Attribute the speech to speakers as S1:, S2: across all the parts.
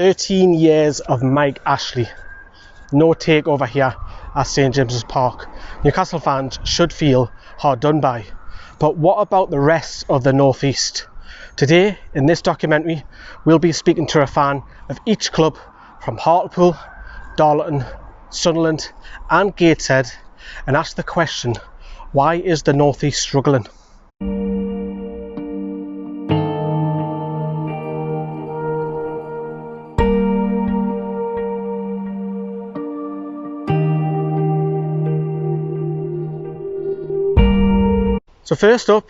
S1: 13 years of Mike Ashley. No takeover here at St James's Park. Newcastle fans should feel hard done by. But what about the rest of the North East? Today, in this documentary, we'll be speaking to a fan of each club from Hartlepool, Darlington, Sunderland and Gateshead and ask the question, why is the North East struggling? So first up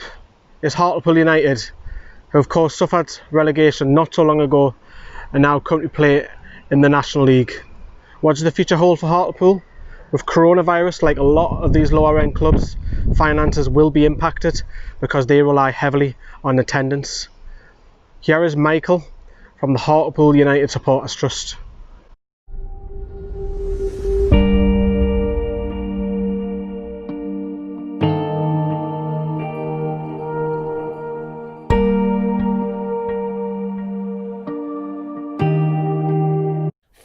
S1: is Hartlepool United, who of course suffered relegation not so long ago and now currently play in the National League. What does the future hold for Hartlepool? With coronavirus, like a lot of these lower end clubs, finances will be impacted because they rely heavily on attendance. Here is Michael from the Hartlepool United Supporters Trust.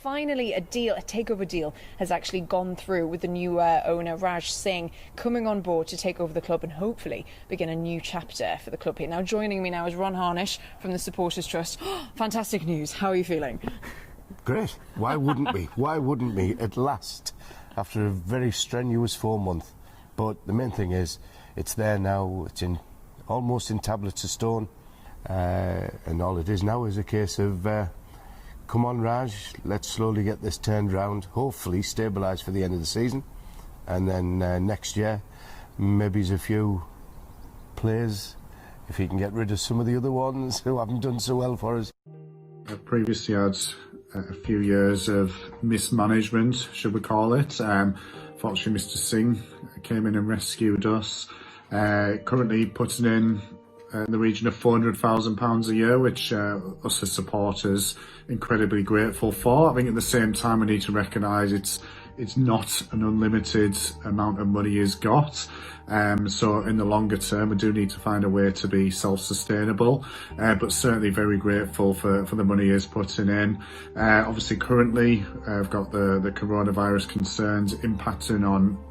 S2: Finally, a takeover deal has actually gone through with the new owner, Raj Singh, coming on board to take over the club and hopefully begin a new chapter for the club here. Now, joining me now is Ron Harnish from the Supporters Trust. Fantastic news. How are you feeling?
S3: Great. Why wouldn't we? Why wouldn't we? At last, after a very strenuous 4 month. But the main thing is, it's there now. It's almost in tablets of stone, and all it is now is a case of. Come on, Raj, let's slowly get this turned round, hopefully stabilise for the end of the season, and then next year maybe there's a few players, if he can get rid of some of the other ones who haven't done so well for us.
S4: I previously had a few years of mismanagement, should we call it. Fortunately, Mr. Singh came in and rescued us, currently putting in the region of £400,000 a year, which us as supporters incredibly grateful for. I think at the same time we need to recognise it's not an unlimited amount of money he's got. So in the longer term we do need to find a way to be self-sustainable, but certainly very grateful for the money he's putting in. Obviously currently I've got the coronavirus concerns impacting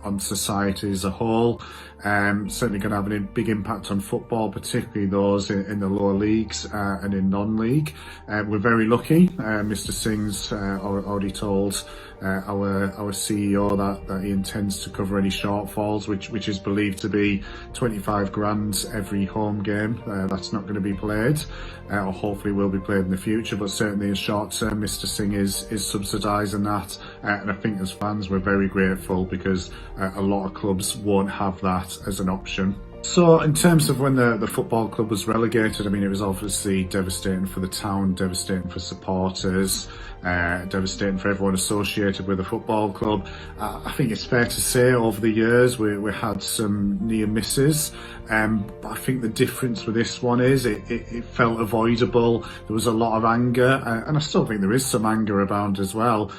S4: on society as a whole. Certainly going to have a big impact on football, particularly those in the lower leagues and in non-league. We're very lucky. Mr. Singh's already told our CEO that he intends to cover any shortfalls, which is believed to be 25 grand every home game that's not going to be played, or hopefully will be played in the future, but certainly in short term Mr. Singh is subsidising that, and I think as fans we're very grateful because a lot of clubs won't have that as an option. So in terms of when the football club was relegated, I mean, it was obviously devastating for the town, devastating for supporters, devastating for everyone associated with the football club. I think it's fair to say over the years we had some near misses, but I think the difference with this one is it felt avoidable. There was a lot of anger, and I still think there is some anger about as well.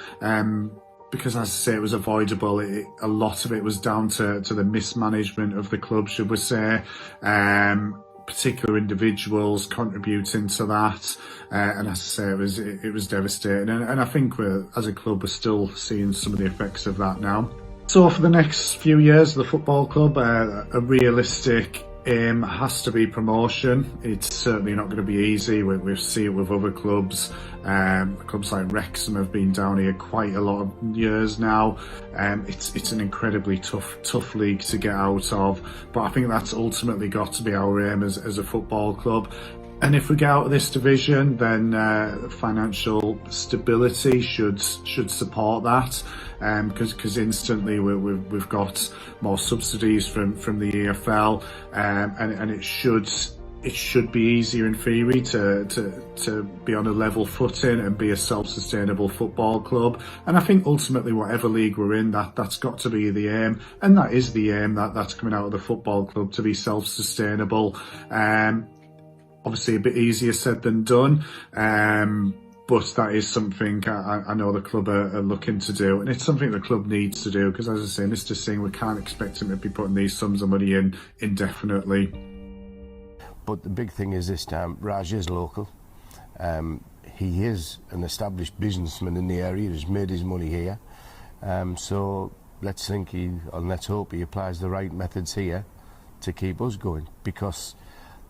S4: Because, as I say, it was avoidable. A lot of it was down to the mismanagement of the club, should we say. Particular individuals contributing to that, and as I say, it was devastating. And I think as a club, we're still seeing some of the effects of that now. So for the next few years, the football club, a realistic aim has to be promotion. It's certainly not going to be easy. We see it with other clubs. Clubs like Wrexham have been down here quite a lot of years now. It's an incredibly tough league to get out of, but I think that's ultimately got to be our aim as a football club. And if we get out of this division, then financial stability should support that, because instantly we've got more subsidies from the EFL, and it should be easier in theory to be on a level footing and be a self-sustainable football club. And I think ultimately whatever league we're in, that's got to be the aim, and that is the aim that's coming out of the football club, to be self-sustainable. Obviously a bit easier said than done, but that is something I know the club are looking to do, and it's something the club needs to do, because as I say, Mr. Singh, we can't expect him to be putting these sums of money in indefinitely.
S3: But the big thing is this time, Raj is local. he is an established businessman in the area. He's made his money here. So let's hope he applies the right methods here to keep us going, because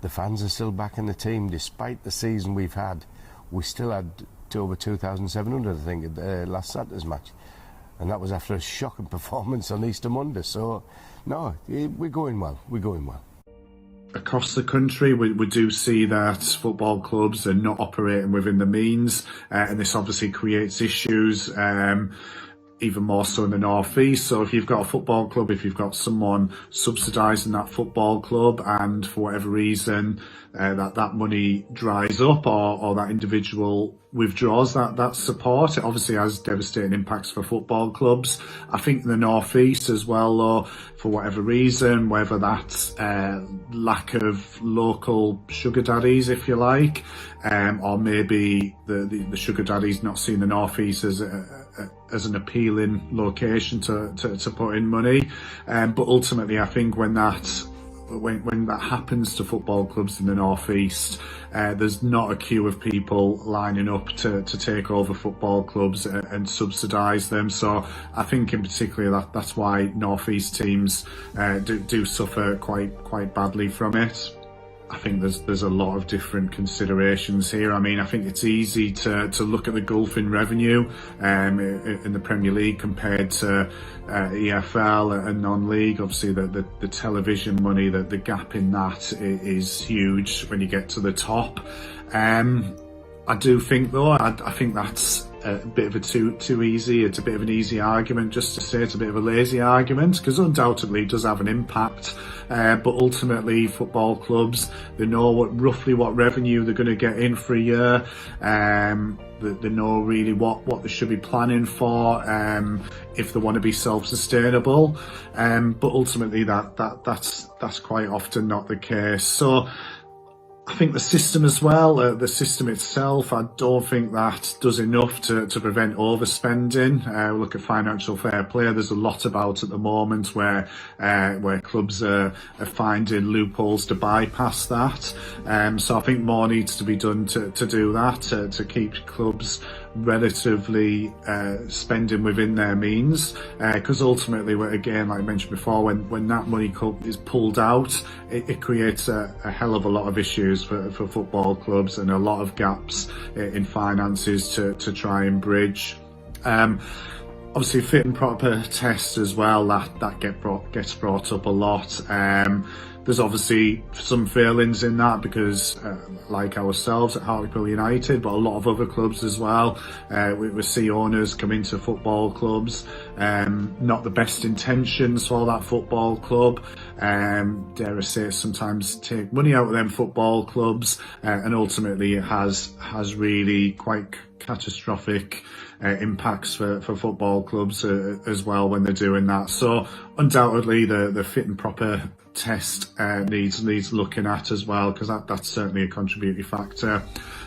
S3: the fans are still back in the team. Despite the season we've had, we still had over 2,700, I think, at last Saturday's match. And that was after a shocking performance on Easter Monday. So, no, we're going well. We're going well.
S4: Across the country, we do see that football clubs are not operating within the means, and this obviously creates issues, even more so in the North East. So if you've got a football club, if you've got someone subsidising that football club, and for whatever reason that money dries up, or that individual withdraws that support, it obviously has devastating impacts for football clubs. I think in the North East as well, though, for whatever reason, whether that's lack of local sugar daddies, if you like, or maybe the sugar daddies not seeing the North East as an appealing location to put in money, but ultimately I think when that happens to football clubs in the North East, there's not a queue of people lining up to take over football clubs and subsidise them. So I think in particular that's why North East teams do suffer quite badly from it. I think there's a lot of different considerations here. I mean, I think it's easy to look at the gulf in revenue in the Premier League compared to EFL and non-league. Obviously, the television money, the gap in that is huge when you get to the top. I do think, though, I think that's a bit of a too easy. It's a bit of an easy argument just to say it's a bit of a lazy argument, because undoubtedly it does have an impact. But ultimately, football clubs, they know roughly what revenue they're going to get in for a year. They know really what they should be planning for if they want to be self-sustainable. But ultimately, that's quite often not the case. So I think the system as well, the system itself, I don't think that does enough to prevent overspending. Look at financial fair play. There's a lot about at the moment where clubs are finding loopholes to bypass that. So I think more needs to be done to do that, to keep clubs relatively spending within their means, because ultimately, again, like I mentioned before, when that money is pulled out, it creates a hell of a lot of issues for football clubs, and a lot of gaps in finances to try and bridge. Obviously, fit and proper tests as well, that gets brought up a lot. There's obviously some failings in that because, like ourselves at Hartlepool United, but a lot of other clubs as well, we see owners come into football clubs, not the best intentions for that football club, dare I say, sometimes take money out of them football clubs, and ultimately it has really quite catastrophic impacts for football clubs as well when they're doing that. So undoubtedly the fit and proper test needs looking at as well, because that's certainly a contributing factor.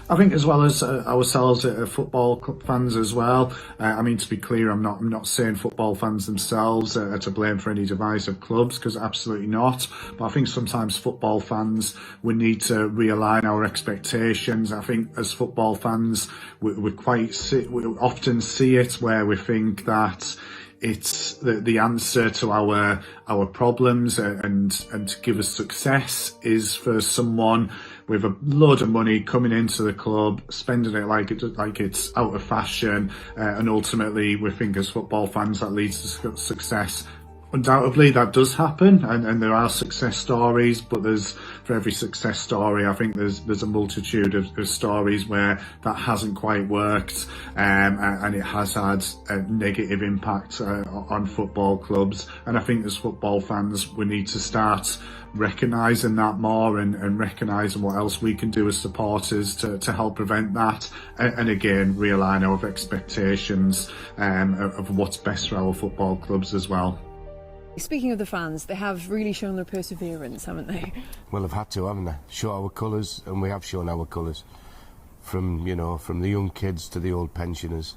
S4: I think as well as ourselves football club fans as well. I mean, to be clear, I'm not saying football fans themselves are to blame for any demise of clubs, because absolutely not. But I think sometimes football fans, we need to realign our expectations. I think as football fans, we often see it where we think that it's the answer to our problems and to give us success is for someone with a load of money coming into the club, spending it like it's out of fashion, and ultimately we think as football fans that leads to success. Undoubtedly that does happen, and there are success stories, but for every success story, I think there's a multitude of stories where that hasn't quite worked, and it has had a negative impact on football clubs. And I think as football fans, we need to start recognising that more, and recognising what else we can do as supporters to help prevent that, and again realign our expectations of what's best for our football clubs as well.
S2: Speaking of the fans, they have really shown their perseverance, haven't they?
S3: Well, they've had to, haven't they? Show our colours, and we have shown our colours. From the young kids to the old pensioners.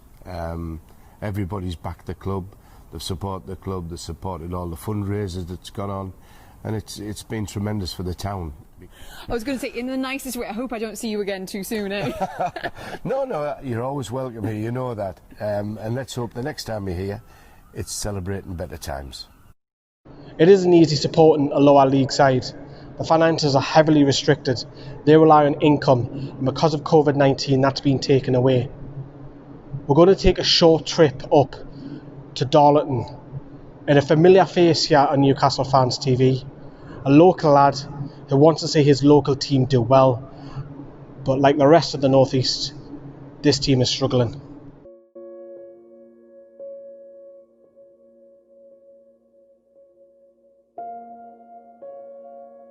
S3: Everybody's backed the club. They've supported the club. They've supported all the fundraisers that's gone on. and it's been tremendous for the town.
S2: I was going to say, in the nicest way, I hope I don't see you again too soon, eh?
S3: No, you're always welcome here, you know that. And let's hope the next time you're here, it's celebrating better times.
S1: It isn't easy supporting a lower league side. The finances are heavily restricted. They rely on income, and because of COVID-19, that's been taken away. We're going to take a short trip up to Darlington, and a familiar face here on Newcastle Fans TV, a local lad who wants to see his local team do well, but like the rest of the North East, this team is struggling.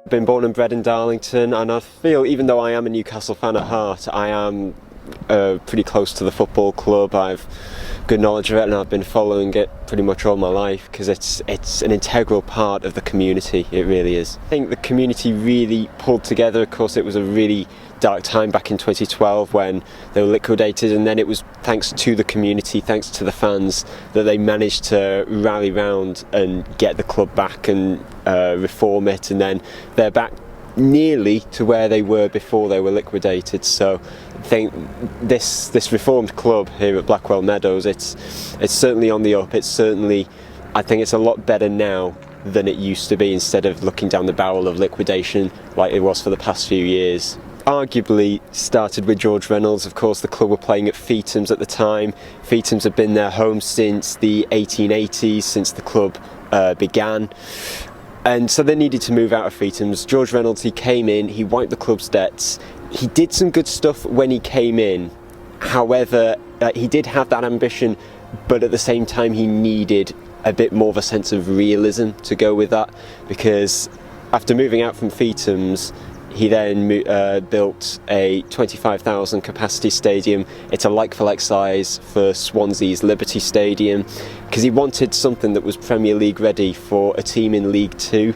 S5: Been born and bred in Darlington, and I feel, even though I am a Newcastle fan at heart, I am pretty close to the football club. I've good knowledge of it, and I've been following it pretty much all my life because it's an integral part of the community. It really is. I think the community really pulled together. Of course, it was a really dark time back in 2012 when they were liquidated, and then it was thanks to the community, thanks to the fans, that they managed to rally round and get the club back and reform it, and then they're back nearly to where they were before they were liquidated. So I think this reformed club here at Blackwell Meadows, it's certainly on the up. It's certainly, I think it's a lot better now than it used to be, instead of looking down the barrel of liquidation like it was for the past few years. Arguably started with George Reynolds. Of course, the club were playing at Feetham's at the time. Feetham's had been their home since the 1880s, since the club began. And so they needed to move out of Feetham's. George Reynolds, he came in, he wiped the club's debts. He did some good stuff when he came in. However, he did have that ambition, but at the same time he needed a bit more of a sense of realism to go with that, because after moving out from Feetham's, he then built a 25,000 capacity stadium. It's a like-for-like size for Swansea's Liberty Stadium, because he wanted something that was Premier League ready for a team in League Two,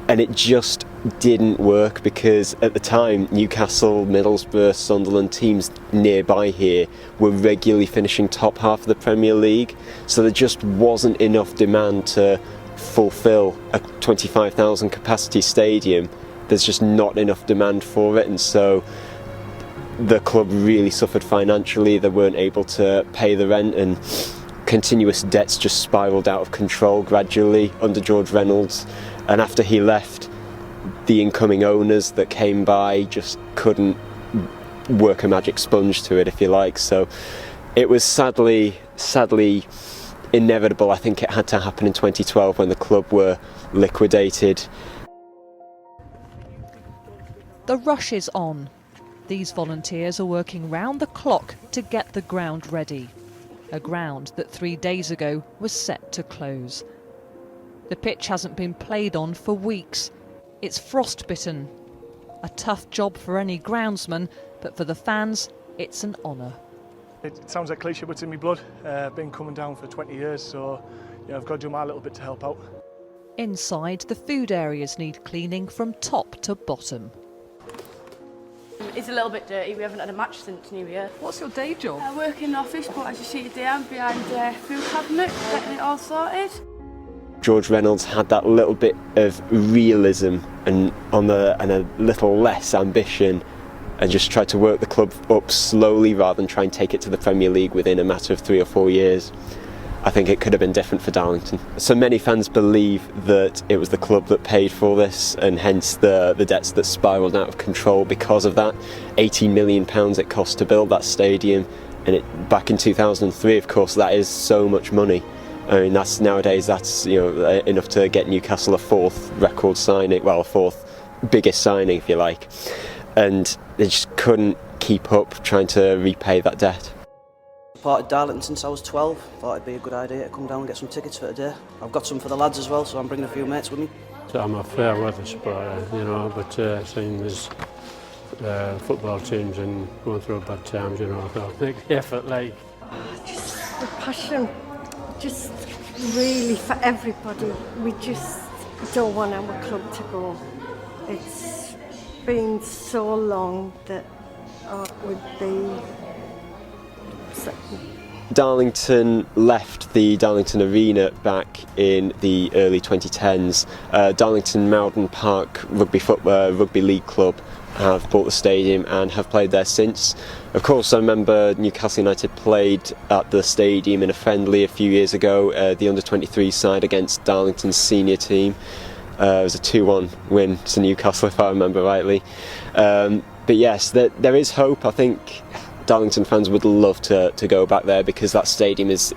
S5: and it just didn't work, because at the time Newcastle, Middlesbrough, Sunderland, teams nearby here were regularly finishing top half of the Premier League, so there just wasn't enough demand to fulfil a 25,000 capacity stadium. There's just not enough demand for it, and so the club really suffered financially. They weren't able to pay the rent, and continuous debts just spiralled out of control gradually under George Reynolds. And after he left, the incoming owners that came by just couldn't work a magic sponge to it, if you like. So it was sadly inevitable. I think it had to happen in 2012 when the club were liquidated.
S6: The rush is on. These volunteers are working round the clock to get the ground ready. A ground that 3 days ago was set to close. The pitch hasn't been played on for weeks. It's frostbitten. A tough job for any groundsman, but for the fans, it's an honour.
S7: It sounds like cliche, but it's in my blood. Been coming down for 20 years, so I've got to do my little bit to help out.
S6: Inside, the food areas need cleaning from top to bottom.
S8: It's a little bit dirty. We haven't had a match since New Year.
S6: What's your day job?
S8: I work in the office, but as you see today, I'm behind the food cabinet, getting it all sorted.
S5: George Reynolds had that little bit of realism and a little less ambition, and just tried to work the club up slowly rather than try and take it to the Premier League within a matter of 3 or 4 years. I think it could have been different for Darlington. So many fans believe that it was the club that paid for this, and hence the debts that spiralled out of control because of that. £18 million it cost to build that stadium, and back in 2003, of course, that is so much money. I mean, nowadays that's enough to get Newcastle a fourth record signing, well, a fourth biggest signing, if you like, and they just couldn't keep up trying to repay that debt.
S9: Part of Darlington since I was 12. Thought it'd be a good idea to come down and get some tickets for today. I've got some for the lads as well, so I'm bringing a few mates with me.
S10: So I'm a fair weather supporter, but seeing there's football teams and going through bad times, I'll make the effort.
S11: Just the passion, just really for everybody. We just don't want our club to go. It's been so long that it would be
S5: Darlington left the Darlington Arena back in the early 2010s. Darlington Mowden Park Rugby League Club have bought the stadium and have played there since. Of course, I remember Newcastle United played at the stadium in a friendly a few years ago, the under-23 side against Darlington's senior team. It was a 2-1 win to Newcastle, if I remember rightly. But yes, there is hope. I think Darlington fans would love to go back there because that stadium is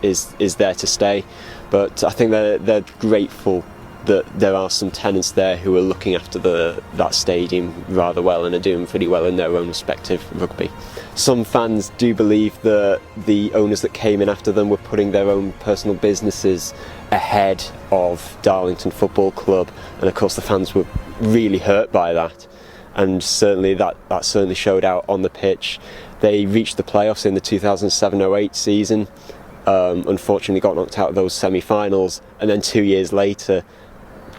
S5: there to stay. But I think they're grateful that there are some tenants there who are looking after that stadium rather well and are doing pretty well in their own respective rugby. Some fans do believe that the owners that came in after them were putting their own personal businesses ahead of Darlington Football Club, and of course the fans were really hurt by that, and certainly that certainly showed out on the pitch. They reached the playoffs in the 2007-08 season, unfortunately got knocked out of those semi-finals, and then 2 years later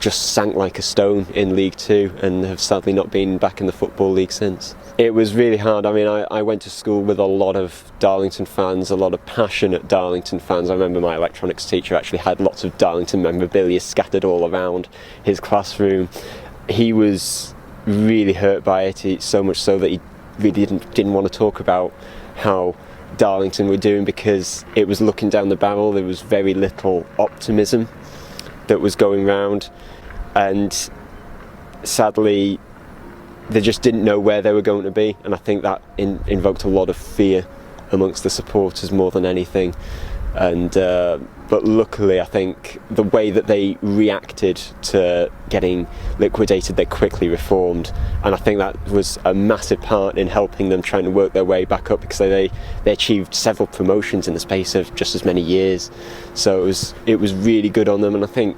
S5: just sank like a stone in League Two and have sadly not been back in the Football League since. It was really hard. I mean, I went to school with a lot of Darlington fans, a lot of passionate Darlington fans. I remember my electronics teacher actually had lots of Darlington memorabilia scattered all around his classroom. He was really hurt by it, so much so that he really didn't want to talk about how Darlington were doing because it was looking down the barrel. There was very little optimism that was going round, and sadly they just didn't know where they were going to be, and I think that invoked a lot of fear amongst the supporters more than anything. And but luckily I think the way that they reacted to getting liquidated, they quickly reformed, and I think that was a massive part in helping them trying to work their way back up, because they achieved several promotions in the space of just as many years. So it was really good on them, and I think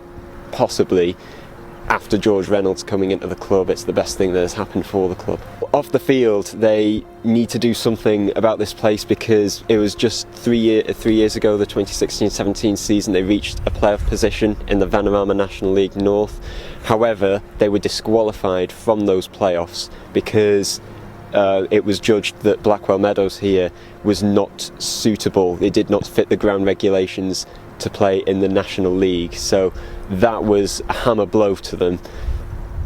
S5: possibly after George Reynolds coming into the club, it's the best thing that has happened for the club. Off the field, they need to do something about this place, because it was just 3 years ago, the 2016-17 season, they reached a playoff position in the Vanarama National League North. However, they were disqualified from those playoffs because it was judged that Blackwell Meadows here was not suitable. It did not fit the ground regulations to play in the National League, so that was a hammer blow to them.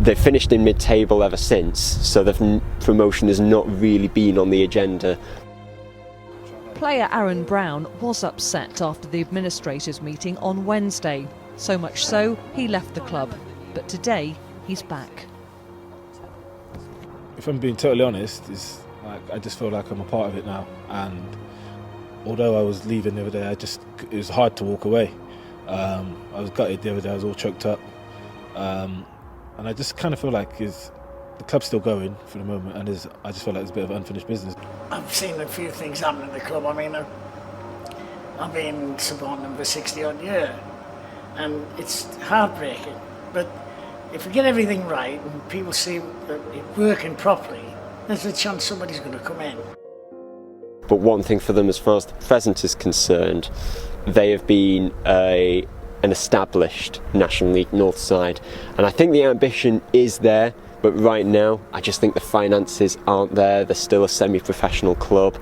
S5: They've finished in mid-table ever since, so the promotion has not really been on the agenda.
S6: Player Aaron Brown was upset after the administrators' meeting on Wednesday, so much so he left the club, but today he's back.
S12: If I'm being totally honest, I just feel like I'm a part of it now, and although I was leaving the other day, it was hard to walk away. I was gutted the other day, I was all choked up. And I just kind of feel like the club's still going for the moment, and I just feel like it's a bit of unfinished business.
S13: I've seen a few things happen at the club. I mean, I've been supporting them for 60 odd years, and it's heartbreaking. But if we get everything right and people see that it's working properly, there's a chance somebody's going to come in.
S5: But one thing for them, as far as the present is concerned, they have been an established National League North side, and I think the ambition is there, but right now I just think the finances aren't there. They're still a semi-professional club.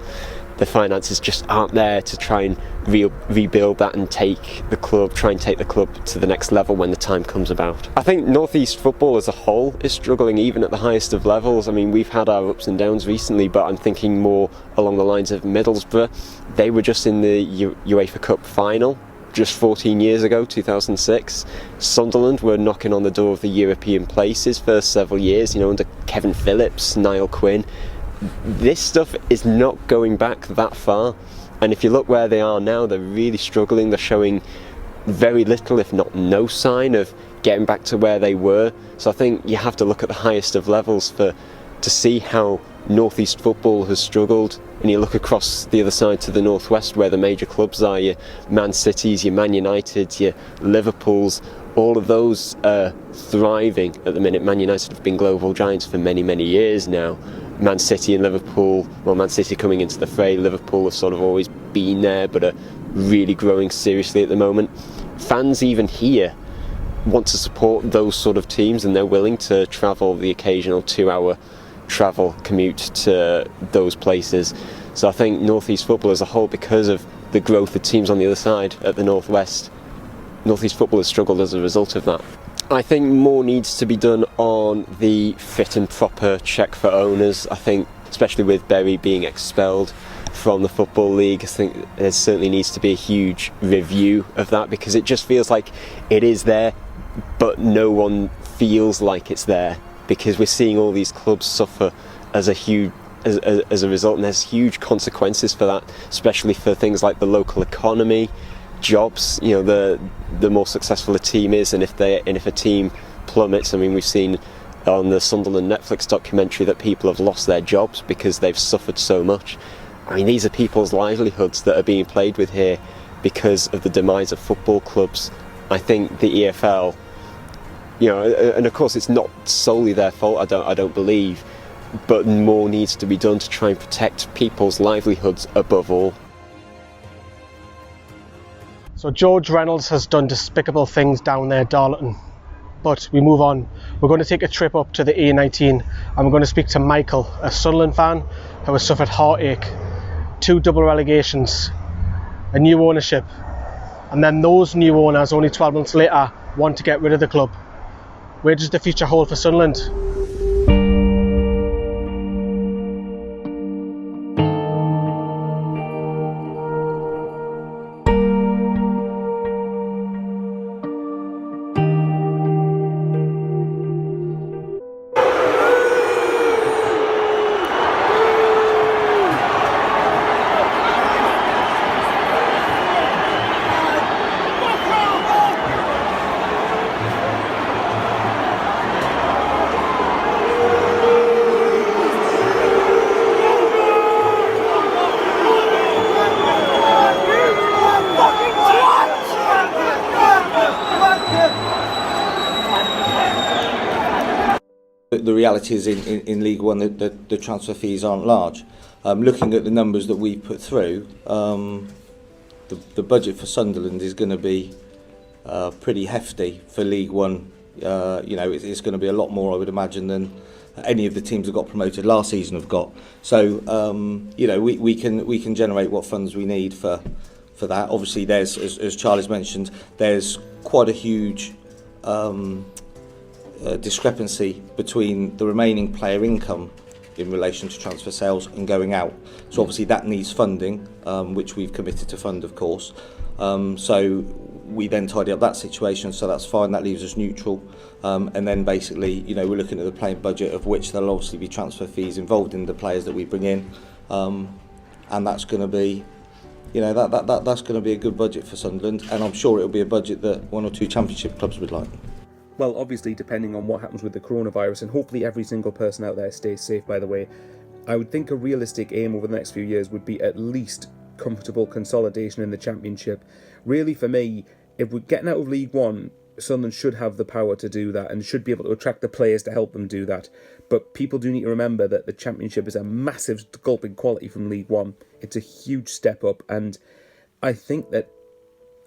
S5: The finances just aren't there to try and rebuild that and try and take the club to the next level when the time comes about. I think North East football as a whole is struggling even at the highest of levels. I mean, we've had our ups and downs recently, but I'm thinking more along the lines of Middlesbrough. They were just in the UEFA Cup final just 14 years ago, 2006. Sunderland were knocking on the door of the European places for several years, under Kevin Phillips, Niall Quinn. This stuff is not going back that far, and if you look where they are now, they're really struggling. They're showing very little, if not no sign of getting back to where they were. So I think you have to look at the highest of levels to see how North East football has struggled, and you look across the other side to the northwest where the major clubs are, your Man Cities, your Man United, your Liverpools. All of those are thriving at the minute. Man United have been global giants for many, many years now. Man City and Liverpool, well, Man City coming into the fray, Liverpool have sort of always been there but are really growing seriously at the moment. Fans even here want to support those sort of teams, and they're willing to travel the occasional 2-hour travel commute to those places. So I think North East football as a whole, because of the growth of teams on the other side at the Northwest. Northeast football has struggled as a result of that. I think more needs to be done on the fit and proper check for owners. I think, especially with Bury being expelled from the Football League, I think there certainly needs to be a huge review of that, because it just feels like it is there, but no one feels like it's there, because we're seeing all these clubs suffer as a result, and there's huge consequences for that, especially for things like the local economy, jobs. You know, the more successful a team is, and if a team plummets, I mean, we've seen on the Sunderland Netflix documentary that people have lost their jobs because they've suffered so much. I mean, these are people's livelihoods that are being played with here because of the demise of football clubs. I think the EFL, you know, and of course it's not solely their fault, I don't believe, but more needs to be done to try and protect people's livelihoods above all.
S1: So George Reynolds has done despicable things down there, Darlington. But we move on. We're going to take a trip up to the A19 and we're going to speak to Michael, a Sunderland fan who has suffered heartache, 2 double relegations, a new ownership, and then those new owners only 12 months later want to get rid of the club. Where does the future hold for Sunderland?
S14: The reality is in League One the transfer fees aren't large. Looking at the numbers that we've put through, the budget for Sunderland is going to be pretty hefty for League One. You know, it's going to be a lot more, I would imagine, than any of the teams that got promoted last season have got. So you know, we can generate what funds we need for that. Obviously, there's, as Charlie's mentioned, there's quite a huge discrepancy between the remaining player income in relation to transfer sales and going out. So obviously that needs funding, which we've committed to fund, of course. So we then tidy up that situation, so that's fine, that leaves us neutral. And then basically, you know, we're looking at the playing budget, of which there'll obviously be transfer fees involved in the players that we bring in. And that's going to be, you know, that's going to be a good budget for Sunderland, and I'm sure it'll be a budget that 1 or 2 championship clubs would like.
S15: Well, obviously, depending on what happens with the coronavirus, and hopefully every single person out there stays safe, by the way, I would think a realistic aim over the next few years would be at least comfortable consolidation in the Championship. Really, for me, if we're getting out of League One, Sunderland should have the power to do that and should be able to attract the players to help them do that. But people do need to remember that the Championship is a massive gulp in quality from League One. It's a huge step up, and I think that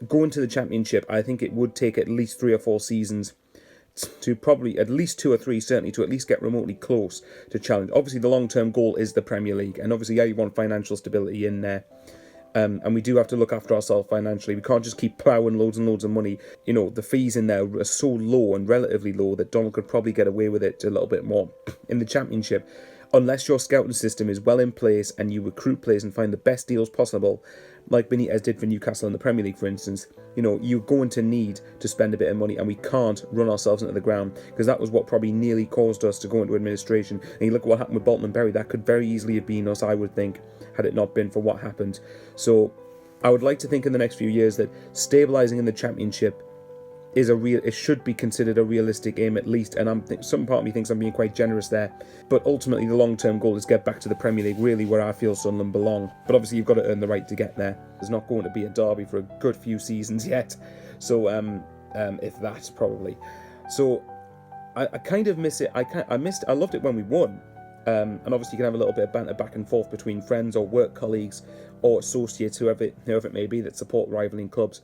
S15: going to the Championship, I think it would take at least 3 or 4 seasons to probably at least 2 or 3, certainly, to at least get remotely close to challenge. Obviously, the long-term goal is the Premier League, and obviously, yeah, you want financial stability in there. And we do have to look after ourselves financially. We can't just keep ploughing loads and loads of money. You know, the fees in there are so low and relatively low that Donald could probably get away with it a little bit more. In the Championship, unless your scouting system is well in place and you recruit players and find the best deals possible, like Benitez did for Newcastle in the Premier League, for instance, you know, you're going to need to spend a bit of money, and we can't run ourselves into the ground, because that was what probably nearly caused us to go into administration. And you look at what happened with Bolton and Bury, that could very easily have been us, I would think, had it not been for what happened. So I would like to think in the next few years that stabilising in the Championship is it should be considered a realistic aim at least, and some part of me thinks I'm being quite generous there, but ultimately the long-term goal is get back to the Premier League, really where I feel Sunderland belong. But obviously you've got to earn the right to get there. There's not going to be a derby for a good few seasons yet, so if that, probably. So I kind of miss it. I loved it when we won, and obviously you can have a little bit of banter back and forth between friends or work colleagues or associates, whoever it may be, that support rivaling clubs.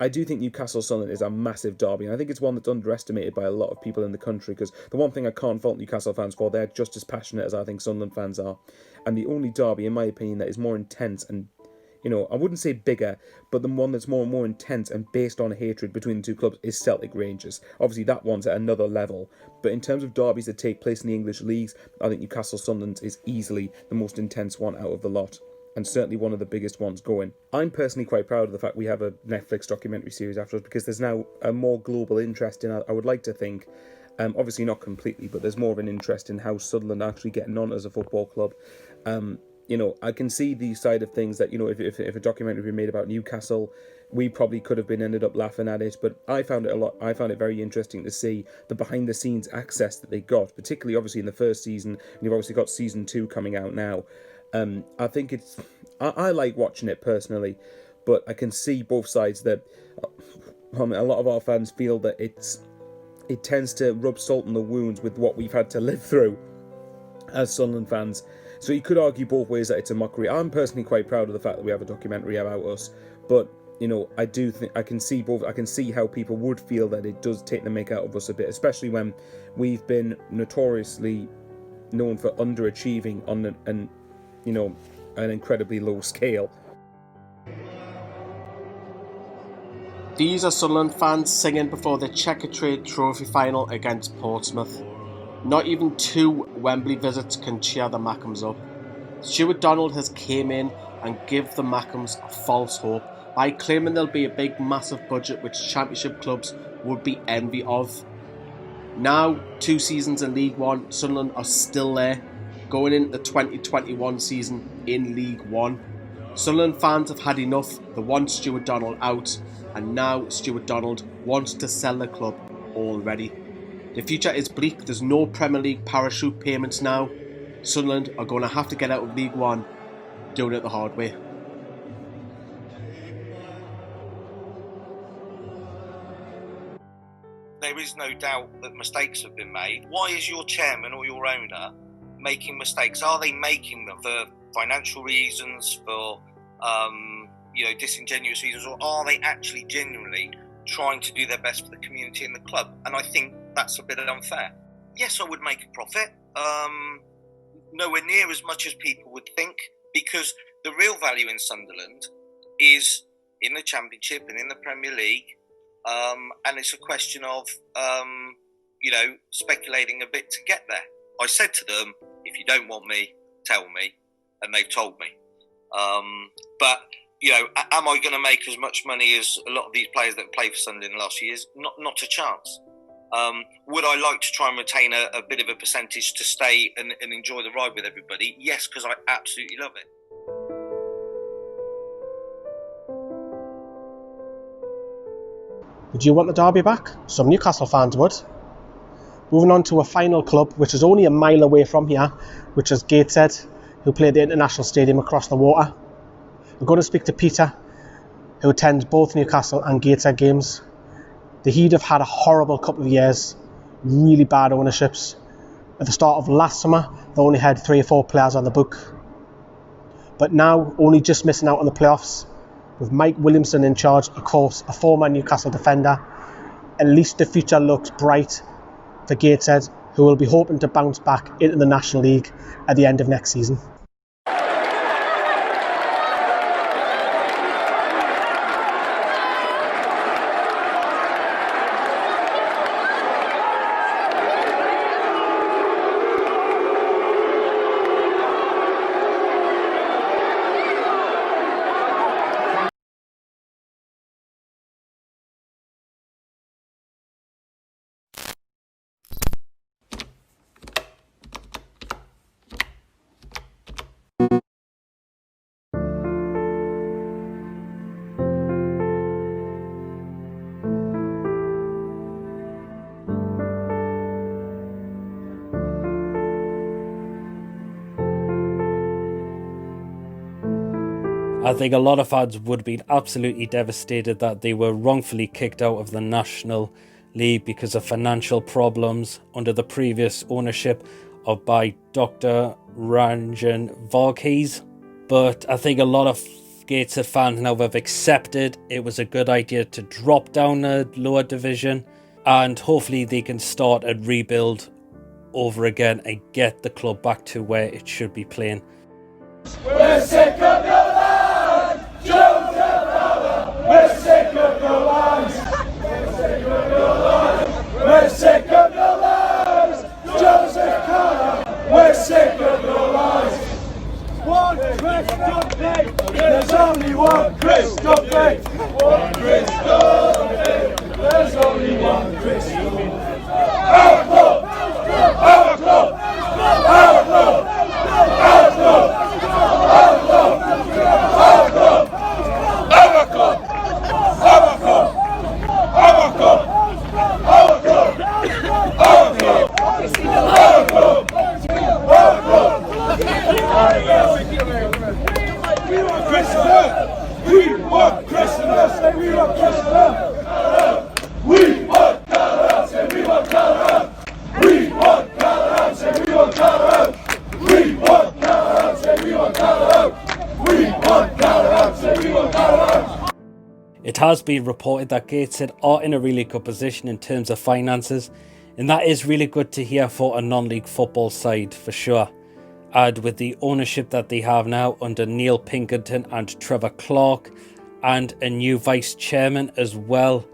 S15: I do think Newcastle Sunderland is a massive derby, and I think it's one that's underestimated by a lot of people in the country, because the one thing I can't fault Newcastle fans for, they're just as passionate as I think Sunderland fans are. And the only derby, in my opinion, that is more intense and you know, I wouldn't say bigger, but the one that's more and more intense and based on hatred between the two clubs is Celtic Rangers. Obviously, that one's at another level. But in terms of derbies that take place in the English leagues, I think Newcastle Sunderland is easily the most intense one out of the lot, and certainly one of the biggest ones going. I'm personally quite proud of the fact we have a Netflix documentary series after us, because there's now a more global interest in, I would like to think, obviously not completely, but there's more of an interest in how Sunderland are actually getting on as a football club. You know, I can see the side of things that, you know, if a documentary had been made about Newcastle, we probably could have ended up laughing at it, but I found it very interesting to see the behind the scenes access that they got, particularly obviously in the first season, and you've obviously got season 2 coming out now. I think I like watching it personally, but I can see both sides that a lot of our fans feel that it tends to rub salt in the wounds with what we've had to live through as Sunderland fans. So you could argue both ways that it's a mockery. I'm personally quite proud of the fact that we have a documentary about us, but you know, I do think I can see both. I can see how people would feel that it does take the mick out of us a bit, especially when we've been notoriously known for underachieving on an incredibly low scale.
S1: These are Sunderland fans singing before the Checkatrade Trophy final against Portsmouth. Not even 2 Wembley visits can cheer the Mackems up. Stuart Donald has came in and give the Mackems a false hope by claiming there'll be a big massive budget which Championship clubs would be envy of. Now, 2 seasons in League One, Sunderland are still there, going into the 2021 season in League One. Sunderland fans have had enough. They want Stuart Donald out, and now Stuart Donald wants to sell the club already. The future is bleak. There's no Premier League parachute payments now. Sunderland are going to have to get out of League One, doing it the hard way.
S16: There is no doubt that mistakes have been made. Why is your chairman or your owner making mistakes? Are they making them for financial reasons, for disingenuous reasons, or are they actually genuinely trying to do their best for the community and the club? And I think that's a bit unfair. Yes, I would make a profit. Nowhere near as much as people would think, because the real value in Sunderland is in the Championship and in the Premier League. And it's a question of, speculating a bit to get there. I said to them, if you don't want me, tell me. And they've told me. But, am I going to make as much money as a lot of these players that played for Sunderland in the last few years? Not a chance. Would I like to try and retain a bit of a percentage to stay and enjoy the ride with everybody? Yes, because I absolutely love it.
S1: Would you want the derby back? Some Newcastle fans would. Moving on to a final club, which is only a mile away from here, which is Gateshead, who play at the International Stadium across the water. We're going to speak to Peter, who attends both Newcastle and Gateshead games. The Heat have had a horrible couple of years, really bad ownerships. At the start of last summer, they only had 3 or 4 players on the book. But now, only just missing out on the playoffs. With Mike Williamson in charge, of course, a former Newcastle defender, at least the future looks bright for Gateshead, who will be hoping to bounce back into the National League at the end of next season.
S17: I think a lot of fans would have been absolutely devastated that they were wrongfully kicked out of the National League because of financial problems under the previous ownership by Dr. Ranjan Varghese. But I think a lot of Gateshead fans now have accepted it was a good idea to drop down a lower division, and hopefully they can start a rebuild over again and get the club back to where it should be playing.
S18: We're sick of your land! of faith, one Bristol faith. There's only one Bristol. Our club, our club, our club, our club, our club, our club, our club, our club, our club, our club, our club, our club, our club. We want Christmas! We want Christmas! We want Christmas! We want Callum! We want Callum! We want Callum! We want Callum! We want Callum! We want Callum! We want Callum! We want Callum!
S17: It has been reported that Gateshead are in a really good position in terms of finances, and that is really good to hear for a non-league football side for sure. And with the ownership that they have now under Neil Pinkerton and Trevor Clark, and a new vice chairman as well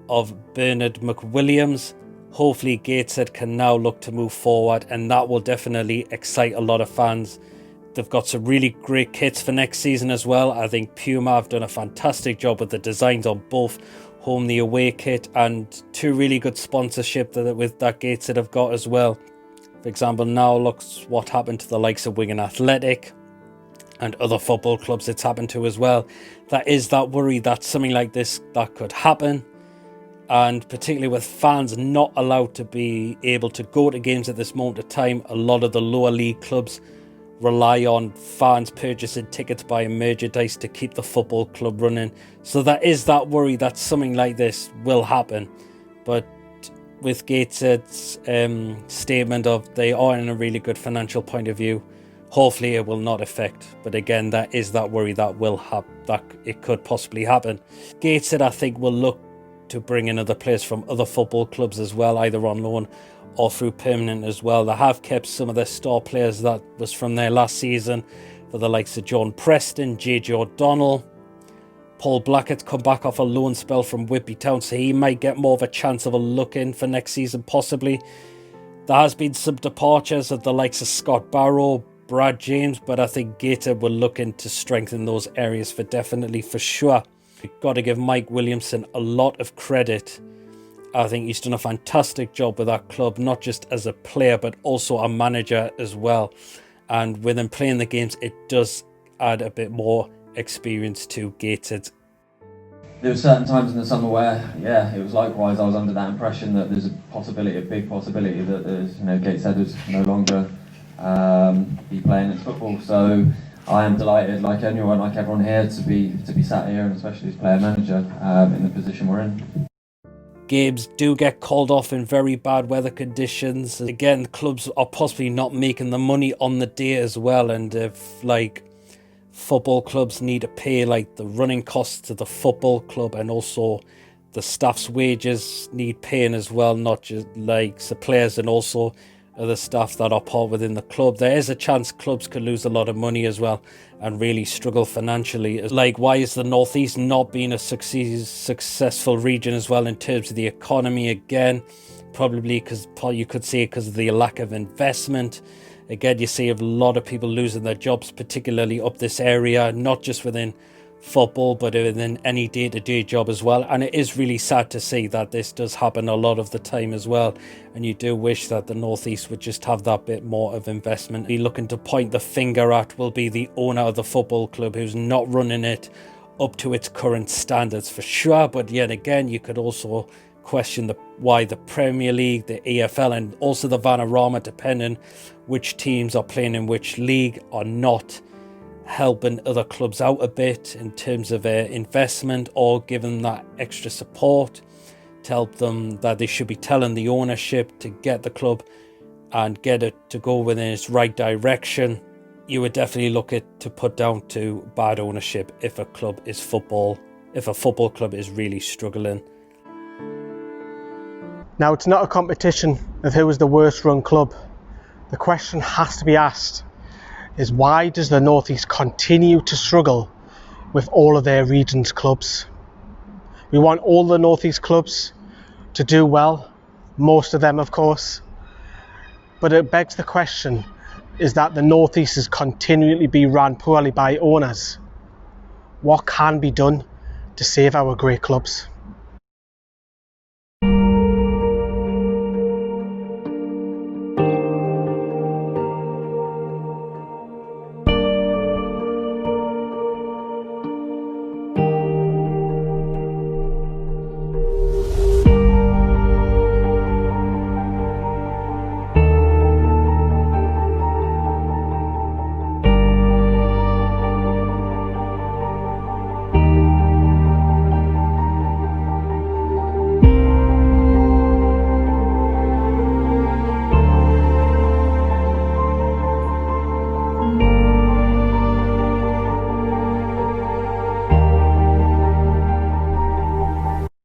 S17: of Bernard McWilliams, hopefully Gateshead can now look to move forward, and that will definitely excite a lot of fans. They've got some really great kits for next season as well. I think Puma have done a fantastic job with the designs on both home the away kit, and two really good sponsorship that Gateshead have got as well. For example, now looks what happened to the likes of Wigan Athletic and other football clubs it's happened to as well. That is that worry that something like this that could happen, and particularly with fans not allowed to be able to go to games at this moment of time, a lot of the lower league clubs rely on fans purchasing tickets, buying merchandise to keep the football club running. So that is that worry that something like this will happen. But with Gateshead's statement of they are in a really good financial point of view, hopefully it will not affect. But again, that is that worry that will happen, that it could possibly happen. Gateshead, I think, will look to bring in other players from other football clubs as well, either on loan or through permanent as well. They have kept some of their star players that was from their last season, for the likes of John Preston, JJ O'Donnell. Paul Blackett's come back off a loan spell from Whitby Town, so he might get more of a chance of a look in for next season possibly. There has been some departures of the likes of Scott Barrow, Brad James, but I think Gateshead will look in to strengthen those areas for sure. You've got to give Mike Williamson a lot of credit. I think he's done a fantastic job with that club, not just as a player, but also a manager as well. And with him playing the games, it does add a bit more experience to Gateshead.
S19: There were certain times in the summer where, it was likewise. I was under that impression that there's a big possibility that Gateshead is no longer be playing its football. So I am delighted, like everyone here, to be sat here, and especially as player manager, in the position we're in.
S17: Games do get called off in very bad weather conditions. Again, clubs are possibly not making the money on the day as well, and if football clubs need to pay the running costs to the football club, and also the staff's wages need paying as well, not just the players and also other staff that are part within the club. There is a chance clubs could lose a lot of money as well and really struggle financially. Why is the North East not being a successful region as well in terms of the economy? Again, probably because you could say because of the lack of investment. Again, you see a lot of people losing their jobs, particularly up this area, not just within football, but within any day-to-day job as well. And it is really sad to see that this does happen a lot of the time as well. And you do wish that the North East would just have that bit more of investment. Be looking to point the finger at will be the owner of the football club, who's not running it up to its current standards for sure. But yet again, you could also question why the Premier League, the EFL, and also the Vanarama, depending which teams are playing in which league, are not helping other clubs out a bit in terms of investment, or giving that extra support to help them, that they should be telling the ownership to get the club and get it to go within its right direction. You would definitely look at to put down to bad ownership if a football club is really struggling.
S1: Now, it's not a competition of who is the worst run club. The question has to be asked is, why does the North East continue to struggle with all of their region's clubs? We want all the North East clubs to do well, most of them of course, but it begs the question is that the North East is continually being run poorly by owners. What can be done to save our great clubs.